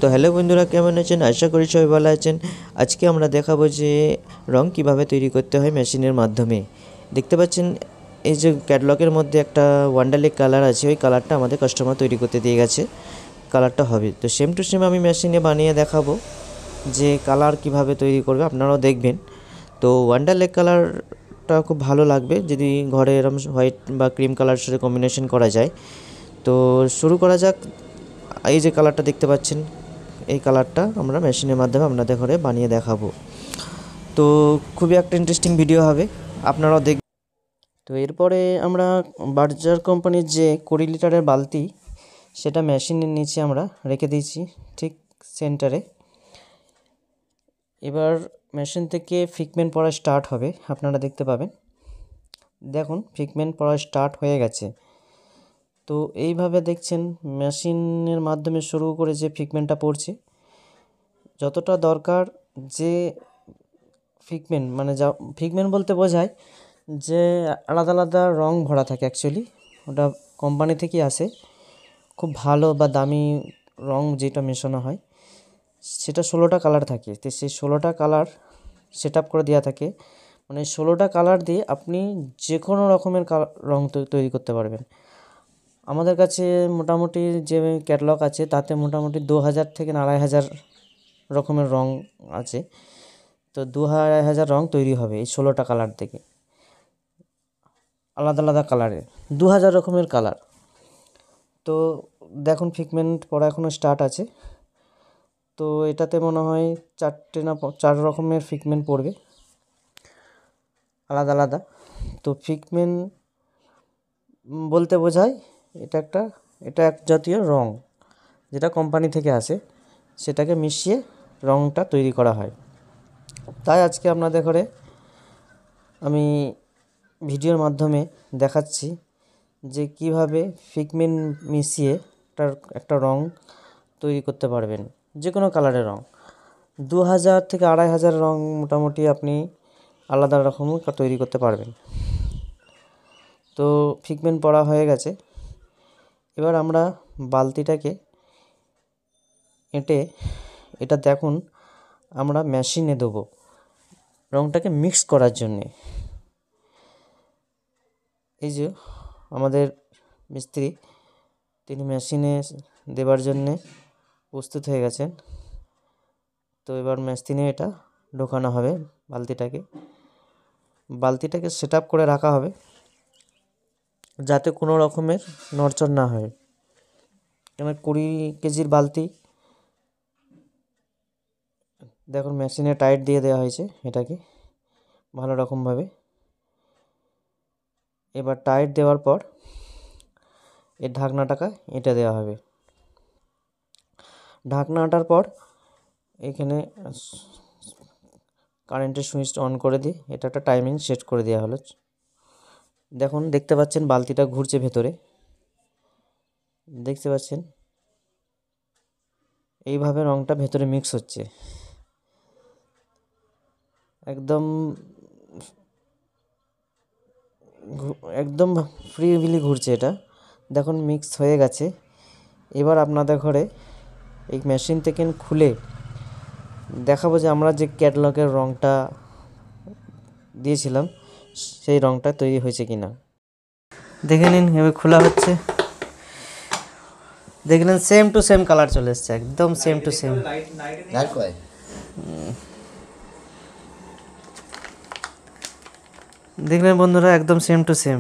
তো হ্যালো বন্ধুরা, কেমন আছেন? আশা করি সবাই ভালো আছেন। আজকে আমরা দেখাবো যে রং কিভাবে তৈরি করতে হয় মেশিনের মাধ্যমে। দেখতে পাচ্ছেন এই যে ক্যাটলগের মধ্যে একটা ওয়ান্ডারলিক কালার আছে, ওই কালারটা আমাদের কাস্টমার তৈরি করতে দিয়ে গেছে। কালারটা হবে তো সেম টু সেম আমি মেশিনে বানিয়ে দেখাবো যে কালার কিভাবে তৈরি করবে, আপনারাও দেখবেন। তো ওয়ান্ডারলিক কালারটা খুব ভালো লাগবে যদি ঘরে এরকম হোয়াইট বা ক্রিম কালার সাথে কম্বিনেশন করা যায়। তো শুরু করা যাক। এই যে কালারটা দেখতে পাচ্ছেন, এই কালারটা আমরা মেশিনের মাধ্যমে আপনাদের ঘরে বানিয়ে দেখাবো। তো খুবই একটা ইন্টারেস্টিং ভিডিও হবে, আপনারাও দেখ। তো এরপরে আমরা বার্জার কোম্পানির যে 20 লিটারের বালতি, সেটা মেশিনের নিচে আমরা রেখে দিয়েছি ঠিক সেন্টারে। এবার মেশিন থেকে ফিগমেন্ট পড়া স্টার্ট হবে, আপনারা দেখতে পাবেন। দেখুন ফিগমেন্ট পড়া স্টার্ট হয়ে গেছে। তো এইভাবে দেখছেন মেশিনের মাধ্যমে শুরু করে যে ফিগমেন্টটা পড়ছে, যতটা দরকার যে ফিগমেন্ট মানে যা ফিগমেন্ট বলতে বোঝায় যে আলাদা আলাদা রং ভরা থাকে। অ্যাকচুয়ালি ওটা কোম্পানি থেকেই আসে, খুব ভালো বা দামি রং যেটা মেশানো হয়, সেটা 16টা কালার থাকে। তো সেই 16টা কালার সেট আপ করে দেওয়া থাকে, মানে 16টা কালার দিয়ে আপনি যে কোনো রকমের রং তৈরি করতে পারবেন। আমাদের কাছে মোটামুটি যে ক্যাটালগ আছে তাতে মোটামুটি 2000 থেকে 2500 রকমের রং আছে। তো 2500 রং তৈরি হবে এই 16টা কালার থেকে, আলাদা আলাদা কালারের 2000 রকমের কালার। তো দেখুন ফিগমেন্ট পড়া এখনও স্টার্ট আছে। তো এটাতে মনে হয় 4টে না 4 রকমের ফিগমেন্ট পড়বে আলাদা আলাদা। তো ফিগমেন্ট বলতে বোঝায় এটা এক জাতীয় রং যেটা কোম্পানি থেকে আসে, সেটাকে মিশিয়ে রংটা তৈরি করা হয়। তাই আজকে আপনাদের ঘরে আমি ভিডিওর মাধ্যমে দেখাচ্ছি যে কিভাবে ফিগমেন্ট মিশিয়ে একটা রং তৈরি করতে পারবেন, যে কোনো কালারের রং। 2000 থেকে 2500 রং মোটামুটি আপনি আলাদা রকম তৈরি করতে পারবেন। তো ফিগমেন্ট পড়া হয়ে গেছে। এবার আমরা বালতিটাকে এঁটে এটা দেখুন আমরা মেশিনে দেবো রংটাকে মিক্স করার জন্যে। এই যে আমাদের মিস্ত্রি, তিনি মেশিনে দেবার জন্যে প্রস্তুত হয়ে গেছেন। তো এবার মেশিনে এটা ঢোকানো হবে। বালতিটাকে সেট আপ করে রাখা হবে যাতে কোনো রকমের নড়চড় না হয়, কেন 20 কেজির বালতি। দেখুন মেশিনে টাইট দিয়ে দেওয়া হয়েছে এটাকে ভালো রকমভাবে। এবার টাইট দেওয়ার পর এর ঢাকনাটাকে এঁটে দেওয়া হবে। ঢাকনা আঁটার পর এখানে কারেন্টের সুইচটা অন করে দিয়ে এটা একটা টাইমিং সেট করে দেওয়া হলো। দেখুন দেখতে পাচ্ছেন বালতিটা ঘুরছে ভেতরে, দেখতে পাচ্ছেন এইভাবে রংটা ভেতরে মিক্স হচ্ছে, একদম একদম ফ্রিলি ঘুরছে এটা। দেখুন মিক্স হয়ে গেছে। এবার আপনাদের ঘরে এই মেশিন থেকে খুলে দেখাবো যে আমরা যে ক্যাটালগের রংটা দিয়েছিলাম সেই রংটা তৈরি হয়েছে কিনা। দেখে নিন, এবার খোলা হচ্ছে। দেখলেন সেম টু সেম কালার চলে এসছে, একদম সেম টু সেম। দেখলেন বন্ধুরা, একদম সেম টু সেম।